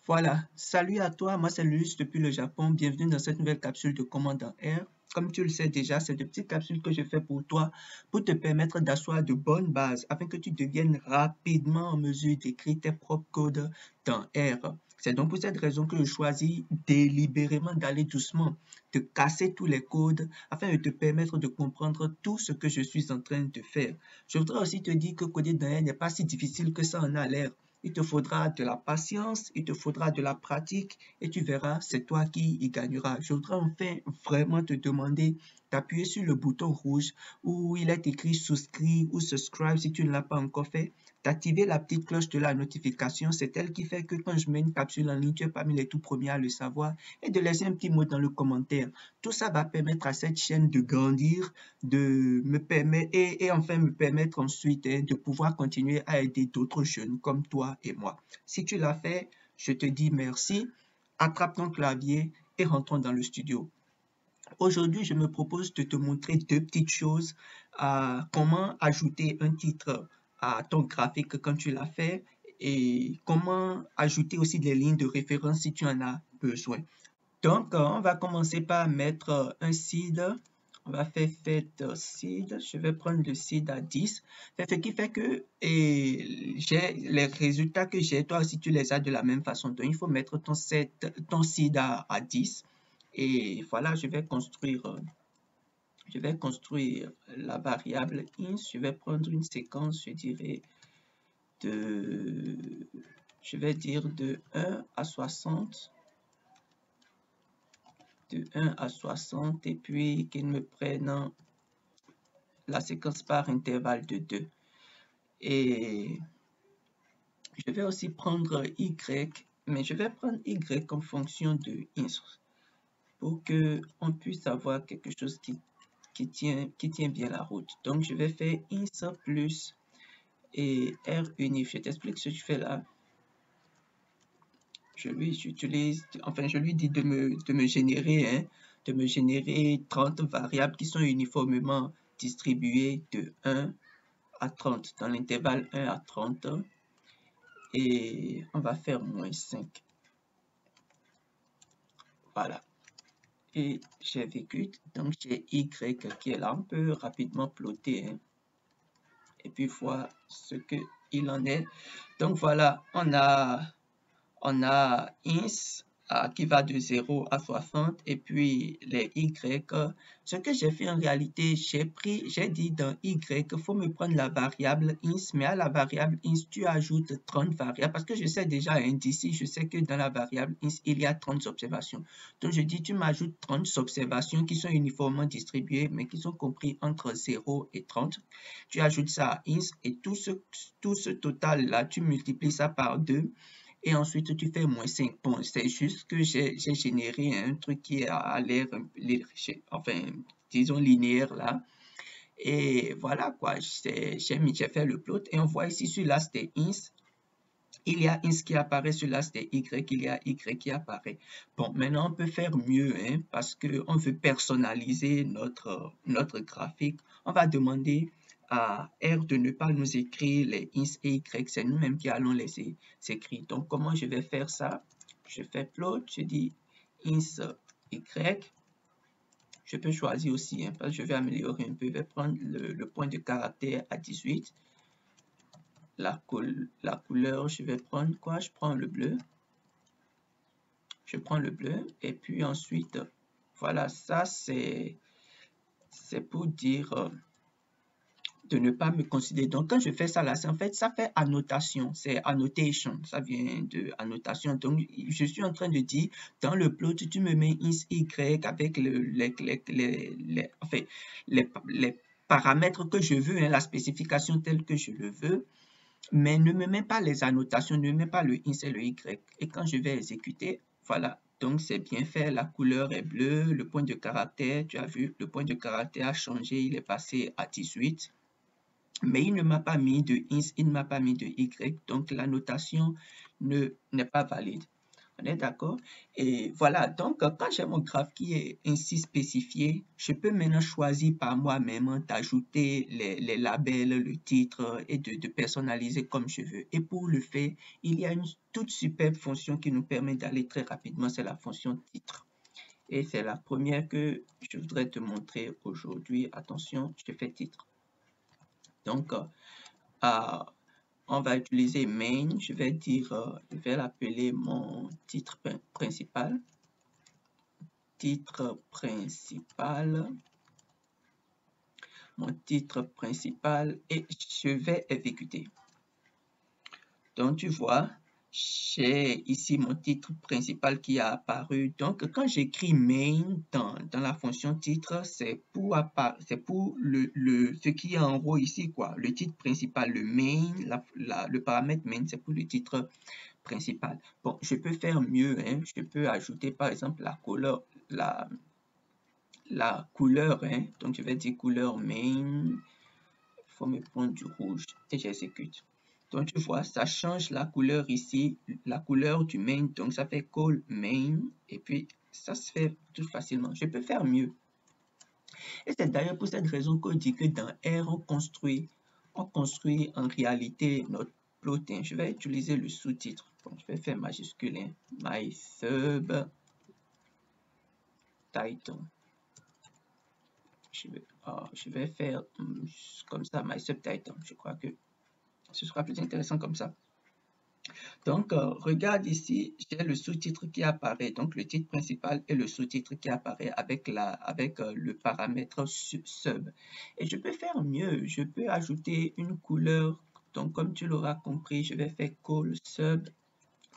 Voilà, salut à toi, moi c'est Luis depuis le Japon, bienvenue dans cette nouvelle capsule de Commande en R. Comme tu le sais déjà, c'est de petites capsules que je fais pour toi pour te permettre d'asseoir de bonnes bases afin que tu deviennes rapidement en mesure d'écrire tes propres codes dans R. C'est donc pour cette raison que je choisis délibérément d'aller doucement, de casser tous les codes afin de te permettre de comprendre tout ce que je suis en train de faire. Je voudrais aussi te dire que coder dans R n'est pas si difficile que ça en a l'air. Il te faudra de la patience, il te faudra de la pratique et tu verras, c'est toi qui y gagneras. Je voudrais enfin vraiment te demander d'appuyer sur le bouton rouge où il est écrit souscrit ou subscribe si tu ne l'as pas encore fait, d'activer la petite cloche de la notification, c'est elle qui fait que quand je mets une capsule en ligne, tu es parmi les tout premiers à le savoir et de laisser un petit mot dans le commentaire. Tout ça va permettre à cette chaîne de grandir, de me permettre et enfin me permettre ensuite de pouvoir continuer à aider d'autres jeunes comme toi et moi. Si tu l'as fait, je te dis merci. Attrape ton clavier et rentrons dans le studio. Aujourd'hui, je me propose de te montrer deux petites choses. Comment ajouter un titre à ton graphique quand tu l'as fait et comment ajouter aussi des lignes de référence si tu en as besoin. Donc, on va commencer par mettre un seed. On va faire fait seed. Je vais prendre le seed à 10. Ce qui fait que j'ai les résultats que j'ai, toi aussi tu les as de la même façon. Donc, il faut mettre ton seed à 10. Et voilà, je vais construire la variable int. Je vais prendre une séquence, je dirais, de, je vais dire de 1 à 60. De 1 à 60 et puis qu'il me prenne la séquence par intervalle de 2. Et je vais aussi prendre y, mais je vais prendre y comme fonction de int pour que on puisse avoir quelque chose qui tient bien la route. Donc je vais faire int plus et r unif. Je t'explique ce que je fais là. Je lui dis de me générer, de me générer 30 variables qui sont uniformément distribuées de 1 à 30, dans l'intervalle 1 à 30, et on va faire moins 5. Voilà. Et j'exécute, donc j'ai y qui est là, on peut rapidement plotter, et puis voir ce qu'il en est. Donc voilà, on a int qui va de 0 à 60 et puis les y. Ce que j'ai fait en réalité, j'ai dit dans y, il faut me prendre la variable int, mais à la variable int, tu ajoutes 30 variables parce que je sais déjà d'ici, je sais que dans la variable int, il y a 30 observations. Donc je dis, tu m'ajoutes 30 observations qui sont uniformément distribuées, mais qui sont comprises entre 0 et 30. Tu ajoutes ça à int et tout ce total-là, tu multiplies ça par 2. Et ensuite, tu fais moins 5. Bon, c'est juste que j'ai généré un truc qui a l'air, enfin, disons linéaire là. Et voilà quoi, j'ai fait le plot. Et on voit ici, celui-là, c'était int. Il y a int qui apparaît, celui-là, c'était y. Il y a y qui apparaît. Bon, maintenant, on peut faire mieux, parce qu'on veut personnaliser notre graphique. On va demander à R de ne pas nous écrire les int et y, c'est nous-mêmes qui allons les écrire. Donc, comment je vais faire ça? Je fais plot, je dis int y. Je peux choisir aussi, parce que je vais améliorer un peu. Je vais prendre le point de caractère à 18. La couleur, je vais prendre quoi? Je prends le bleu. Je prends le bleu et puis ensuite, voilà, ça c'est pour dire de ne pas me considérer. Donc, quand je fais ça là, en fait, ça fait annotation. C'est annotation. Ça vient de annotation. Donc, je suis en train de dire, dans le plot, tu me mets y avec les paramètres que je veux, la spécification telle que je le veux. Mais ne me mets pas les annotations, ne me mets pas le int et le y. Et quand je vais exécuter, voilà. Donc, c'est bien fait. La couleur est bleue. Le point de caractère, tu as vu, le point de caractère a changé. Il est passé à 18. Mais il ne m'a pas mis de int, il ne m'a pas mis de y, donc la notation n'est pas valide. On est d'accord? Et voilà, donc quand j'ai mon graphe qui est ainsi spécifié, je peux maintenant choisir par moi-même d'ajouter les labels, le titre et de personnaliser comme je veux. Et pour le faire, il y a une toute superbe fonction qui nous permet d'aller très rapidement, c'est la fonction titre. Et c'est la première que je voudrais te montrer aujourd'hui. Attention, je fais titre. Donc, on va utiliser main, je vais dire, je vais l'appeler mon titre principal. Titre principal. Mon titre principal et je vais exécuter. Donc, tu vois, j'ai ici mon titre principal qui a apparu. Donc, quand j'écris main dans la fonction titre, c'est pour ce qui est en haut ici, quoi. Le titre principal, le main, le paramètre main, c'est pour le titre principal. Bon, je peux faire mieux, hein. Je peux ajouter, par exemple, la couleur, hein. Donc, je vais dire couleur main. Il faut me prendre du rouge et j'exécute. Donc, tu vois, ça change la couleur ici, la couleur du main. Donc, ça fait call main. Et puis, ça se fait tout facilement. Je peux faire mieux. Et c'est d'ailleurs pour cette raison qu'on dit que dans R, on construit en réalité notre plot. Je vais utiliser le sous-titre. Bon, je vais faire majuscule. Hein. My sub title. Je vais faire comme ça, my subtitle. Je crois que ce sera plus intéressant comme ça. Donc, regarde ici, j'ai le sous-titre qui apparaît, donc le titre principal et le sous-titre qui apparaît avec le paramètre sub. Et je peux faire mieux, je peux ajouter une couleur. Donc, comme tu l'auras compris, je vais faire call sub.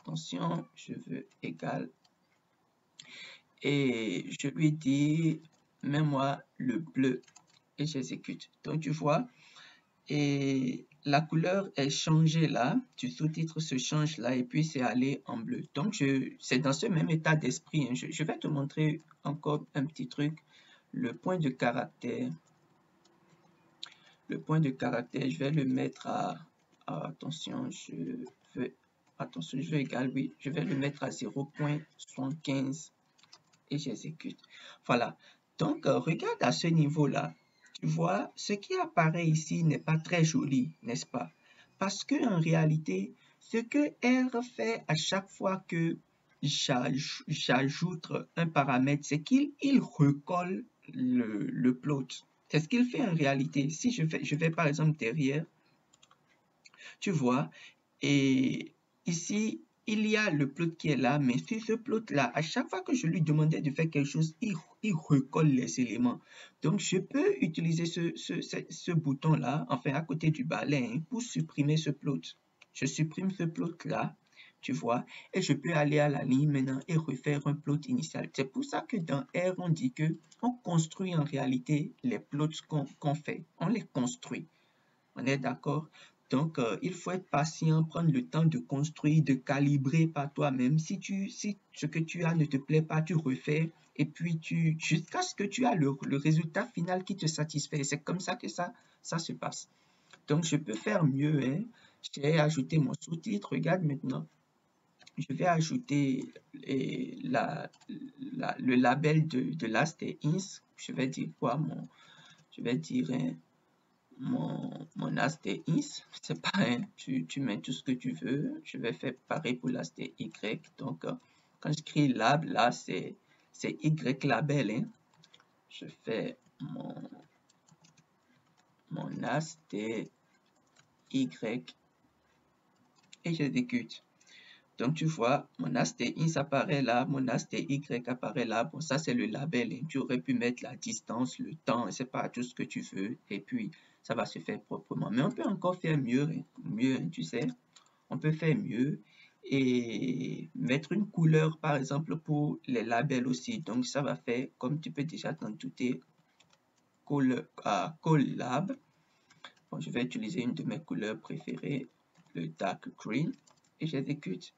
Attention, je veux égal. Et je lui dis, mets-moi le bleu et j'exécute. Donc, tu vois, et la couleur est changée là, du sous-titre se change là et puis c'est allé en bleu. Donc, c'est dans ce même état d'esprit. Hein. Je vais te montrer encore un petit truc. Le point de caractère. Le point de caractère, je vais le mettre attention, je veux égal, oui, je vais le mettre à 0.75 et j'exécute. Voilà. Donc, regarde à ce niveau-là. Tu vois, ce qui apparaît ici n'est pas très joli, n'est-ce pas? Parce que en réalité, ce que R fait à chaque fois que j'ajoute un paramètre, c'est qu'il recolle le plot. C'est ce qu'il fait en réalité. Si je vais par exemple derrière, tu vois, et ici, il y a le plot qui est là, mais sur ce plot-là, à chaque fois que je lui demandais de faire quelque chose, il recolle les éléments. Donc, je peux utiliser ce bouton-là, enfin à côté du balai, hein, pour supprimer ce plot. Je supprime ce plot-là, tu vois, et je peux aller à la ligne maintenant et refaire un plot initial. C'est pour ça que dans R, on dit que on construit en réalité les plots qu'on fait. On les construit. On est d'accord? Donc, il faut être patient, prendre le temps de construire, de calibrer par toi-même. Si ce que tu as ne te plaît pas, tu refais et puis jusqu'à ce que tu as le résultat final qui te satisfait. C'est comme ça que ça se passe. Donc, je peux faire mieux. Hein. J'ai ajouté mon sous-titre. Regarde maintenant. Je vais ajouter le label de last et ins. Je vais dire quoi? Je vais dire... mon as de is, c'est pareil, tu mets tout ce que tu veux. Je vais faire pareil pour l'as de y. Donc, quand j'écris lab, là, c'est y label. Hein. Je fais mon as de y et j'exécute. Donc, tu vois, mon as de is apparaît là, mon as de y apparaît là. Bon, ça, c'est le label. Hein. Tu aurais pu mettre la distance, le temps, c'est pas tout ce que tu veux. Et puis, ça va se faire proprement. Mais on peut encore faire mieux, tu sais. On peut faire mieux et mettre une couleur, par exemple, pour les labels aussi. Donc, ça va faire, comme tu peux déjà t'en douter, Collab. Bon, je vais utiliser une de mes couleurs préférées, le dark green, et j'exécute.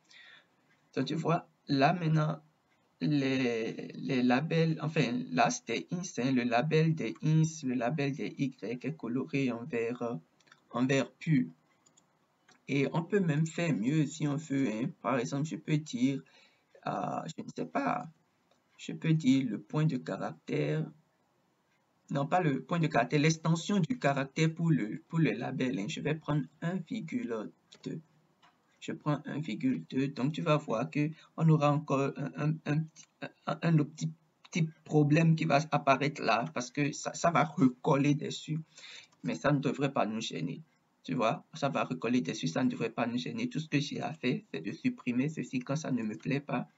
Donc, tu vois, là maintenant, les labels, enfin, là c'était ins, hein, le label des ins, le label des y est coloré en vert pur. Et on peut même faire mieux si on veut. Hein. Par exemple, je peux dire je ne sais pas, je peux dire le point de caractère, non pas le point de caractère, l'extension du caractère pour le label, hein. Je vais prendre 1,2. Je prends 1,2, donc tu vas voir que on aura encore un petit problème qui va apparaître là, parce que ça va recoller dessus, mais ça ne devrait pas nous gêner. Tu vois, ça va recoller dessus, ça ne devrait pas nous gêner. Tout ce que j'ai à faire, c'est de supprimer ceci quand ça ne me plaît pas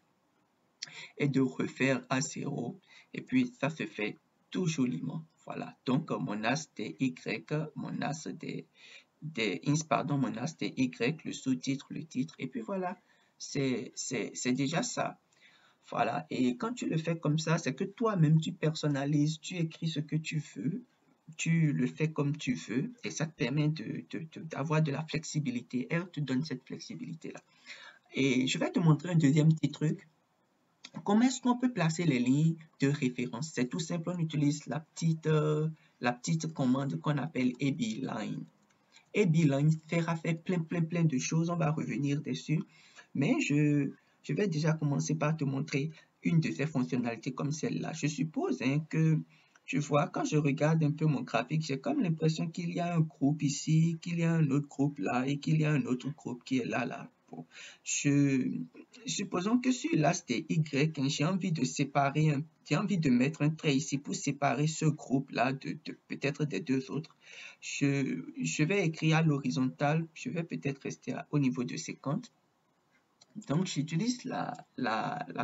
et de refaire à 0. Et puis, ça se fait tout joliment. Voilà, donc mon as des Y, mon as des ins, pardon, mon as des Y, le sous-titre, le titre, et puis voilà, c'est déjà ça. Voilà, et quand tu le fais comme ça, c'est que toi-même tu personnalises, tu écris ce que tu veux, tu le fais comme tu veux, et ça te permet d'avoir de la flexibilité. Elle te donne cette flexibilité-là. Et je vais te montrer un deuxième petit truc. Comment est-ce qu'on peut placer les lignes de référence? C'est tout simple, on utilise la petite commande qu'on appelle abline. Abline fera faire plein de choses, on va revenir dessus, mais je vais déjà commencer par te montrer une de ces fonctionnalités comme celle-là. Je suppose hein, que tu vois, quand je regarde un peu mon graphique, j'ai comme l'impression qu'il y a un groupe ici, qu'il y a un autre groupe là et qu'il y a un autre groupe qui est là. Bon, supposons que sur l'axe des Y, hein, j'ai envie de séparer, j'ai envie de mettre un trait ici pour séparer ce groupe-là de peut-être des deux autres. Je vais écrire à l'horizontale, je vais peut-être rester au niveau de 50. Donc, j'utilise la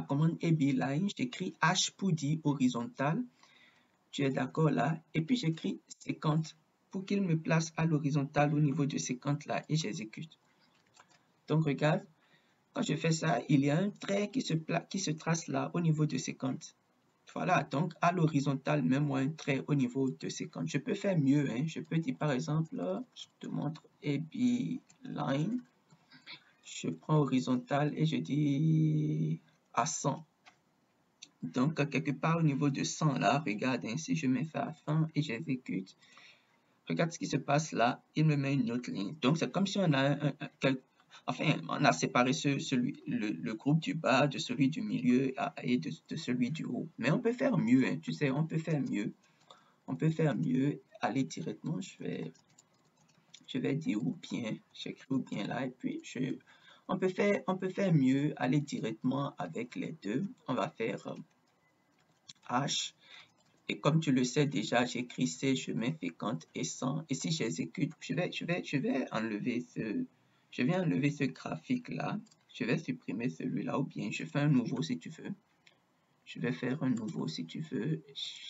commande abline, j'écris H pour dire horizontal, tu es d'accord là, et puis j'écris 50 pour qu'il me place à l'horizontale au niveau de 50 là, et j'exécute. Donc, regarde, quand je fais ça, il y a un trait qui se trace là au niveau de 50. Voilà, donc à l'horizontale, même un trait au niveau de 50. Je peux faire mieux, hein. Je peux dire par exemple, je te montre abline. Je prends horizontal et je dis à 100. Donc, quelque part au niveau de 100 là, regarde, hein, si je mets ça à 100 et j'exécute, regarde ce qui se passe là, il me met une autre ligne. Donc, c'est comme si on a on a séparé le groupe du bas de celui du milieu et de celui du haut. Mais on peut faire mieux, hein, tu sais, on peut faire mieux. On peut faire mieux, aller directement, je vais dire ou bien, j'écris ou bien là, et puis on peut faire mieux, aller directement avec les deux. On va faire H, et comme tu le sais déjà, j'écris C, je mets fréquente et 100, et si j'exécute, je vais enlever ce graphique là, je vais supprimer celui-là, ou bien je fais un nouveau si tu veux. Je vais faire un nouveau si tu veux,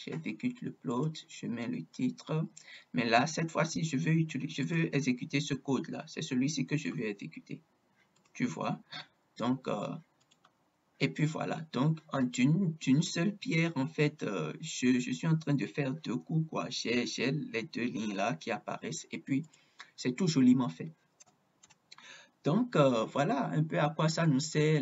j'exécute le plot, je mets le titre, mais là, cette fois-ci, je veux exécuter ce code-là, c'est celui-ci que je veux exécuter, tu vois, donc, et puis voilà, donc, d'une seule pierre, en fait, je suis en train de faire deux coups, quoi, j'ai les deux lignes-là qui apparaissent, et puis, c'est tout joliment fait. Donc, voilà un peu à quoi ça nous sert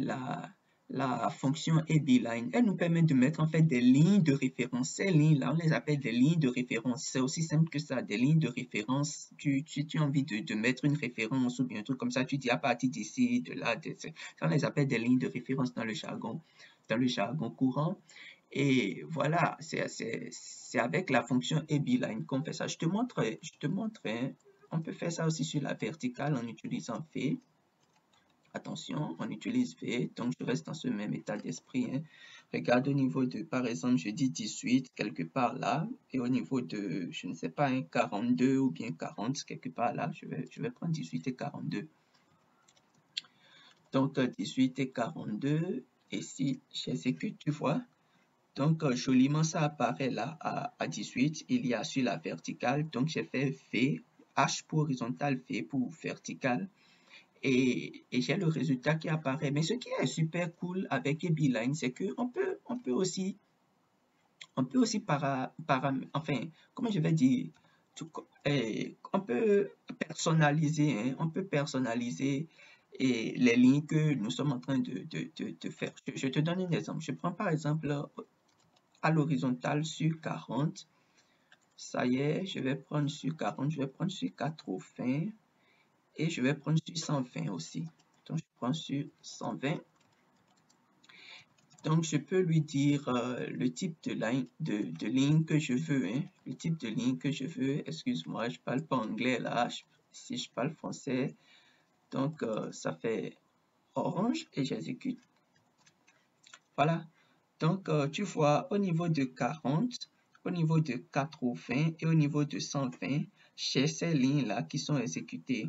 la fonction abline. Elle nous permet de mettre en fait des lignes de référence. Ces lignes-là, on les appelle des lignes de référence. C'est aussi simple que ça, des lignes de référence. Tu as envie de mettre une référence ou bien un truc comme ça, tu dis à partir d'ici, de là, on les appelle des lignes de référence dans le jargon courant. Et voilà, c'est avec la fonction abline qu'on fait ça. Je te montre, hein. On peut faire ça aussi sur la verticale en utilisant V. Attention, on utilise V, donc je reste dans ce même état d'esprit, hein. Regarde au niveau de, par exemple, je dis 18, quelque part là, et au niveau de, je ne sais pas, hein, 42 ou bien 40, quelque part là, je vais prendre 18 et 42. Donc, 18 et 42, et si j'exécute, tu vois, donc joliment ça apparaît là à 18, il y a sur la verticale, donc j'ai fait V, H pour horizontal, V pour vertical. Et j'ai le résultat qui apparaît. Mais ce qui est super cool avec abline, c'est qu'on peut aussi enfin, comment je vais dire, on peut personnaliser, hein, on peut personnaliser les lignes que nous sommes en train de faire. Je te donne un exemple. Je prends par exemple à l'horizontale sur 40. Ça y est, je vais prendre sur 40, je vais prendre sur 80. Et je vais prendre sur 120 aussi. Donc, je prends sur 120. Donc, je peux lui dire le type de ligne que je veux, hein, le type de ligne que je veux. Excuse-moi, je parle pas anglais là, si je parle français. Donc, ça fait orange et j'exécute. Voilà. Donc, tu vois, au niveau de 40, au niveau de 80 et au niveau de 120, j'ai ces lignes-là qui sont exécutées.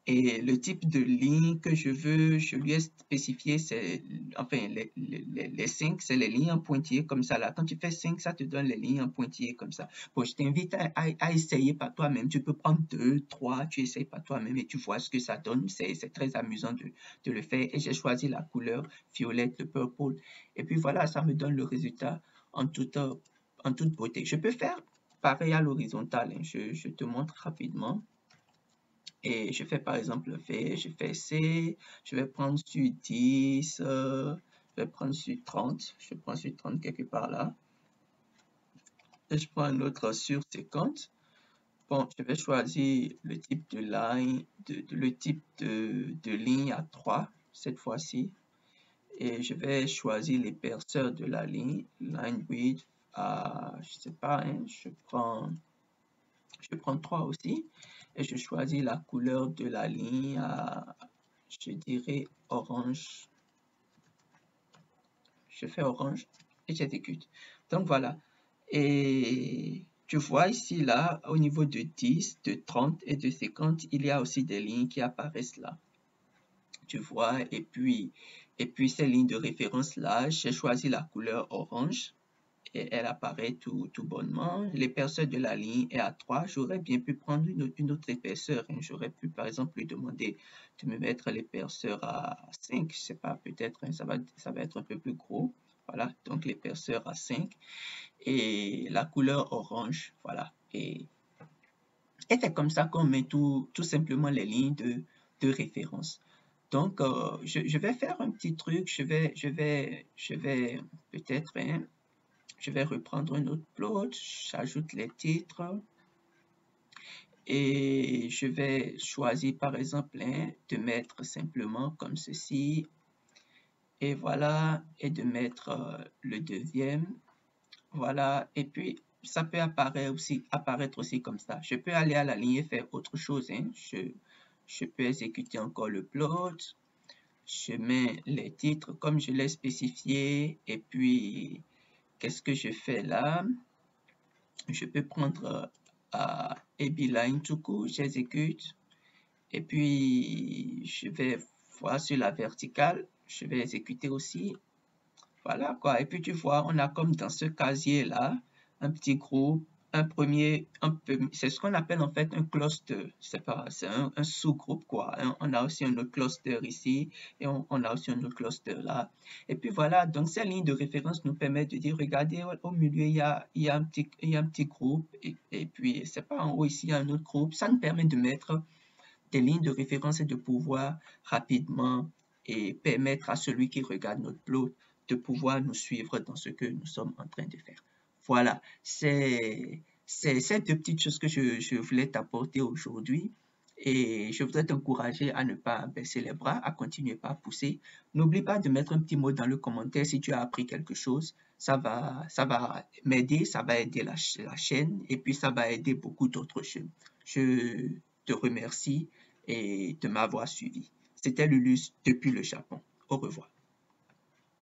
Et le type de ligne que je veux, je lui ai spécifié, c'est, enfin, les 5, c'est les lignes en pointillés comme ça. Là, quand tu fais 5, ça te donne les lignes en pointillés comme ça. Bon, je t'invite à essayer par toi-même. Tu peux prendre 2, 3, tu essayes par toi-même et tu vois ce que ça donne. C'est très amusant de le faire. Et j'ai choisi la couleur violette, le purple. Et puis voilà, ça me donne le résultat en toute beauté. Je peux faire pareil à l'horizontale, hein. Je te montre rapidement. Et je fais par exemple V, je fais C, je vais prendre sur 10, je vais prendre sur 30, je prends sur 30 quelque part là. Et je prends un autre sur 50. Bon, je vais choisir le type de ligne, le type de ligne à 3 cette fois-ci. Et je vais choisir l'épaisseur de la ligne, line width à, je sais pas, hein, je prends 3 aussi. Et je choisis la couleur de la ligne à, je dirais, orange. Je fais orange et j'exécute. Donc voilà. Et tu vois ici, là, au niveau de 10, de 30 et de 50, il y a aussi des lignes qui apparaissent là. Tu vois, et puis ces lignes de référence là, j'ai choisi la couleur orange. Et elle apparaît tout bonnement. L'épaisseur de la ligne est à 3. J'aurais bien pu prendre une autre épaisseur, hein. J'aurais pu, par exemple, lui demander de me mettre l'épaisseur à 5. Je sais pas, peut-être, hein, ça va être un peu plus gros. Voilà, donc l'épaisseur à 5. Et la couleur orange, voilà. Et c'est comme ça qu'on met tout simplement les lignes de référence. Donc, je vais faire un petit truc. Je vais peut-être, hein, je vais reprendre une autre plot, j'ajoute les titres et je vais choisir par exemple de mettre simplement comme ceci et voilà, et de mettre le deuxième, voilà, et puis ça peut apparaître aussi comme ça. Je peux aller à la ligne et faire autre chose, hein. Je peux exécuter encore le plot, je mets les titres comme je l'ai spécifié et puis qu'est-ce que je fais là? Je peux prendre AB-Line tout court, j'exécute et puis je vais voir sur la verticale, je vais exécuter aussi. Voilà quoi. Et puis tu vois, on a comme dans ce casier-là, un petit groupe, c'est ce qu'on appelle en fait un cluster. C'est pas, c'est un sous-groupe quoi. On a aussi un autre cluster ici et on a aussi un autre cluster là. Et puis voilà, donc ces lignes de référence nous permettent de dire, regardez, au milieu, il y a un petit groupe et puis c'est pas en haut ici, il y a un autre groupe. Ça nous permet de mettre des lignes de référence et de pouvoir rapidement et permettre à celui qui regarde notre plot de pouvoir nous suivre dans ce que nous sommes en train de faire. Voilà, c'est ces deux petites choses que je voulais t'apporter aujourd'hui. Et je voudrais t'encourager à ne pas baisser les bras, à continuer à pousser. N'oublie pas de mettre un petit mot dans le commentaire si tu as appris quelque chose. Ça va m'aider, ça va aider la chaîne et puis ça va aider beaucoup d'autres chaînes. Je te remercie et de m'avoir suivi. C'était Lulus depuis le Japon. Au revoir.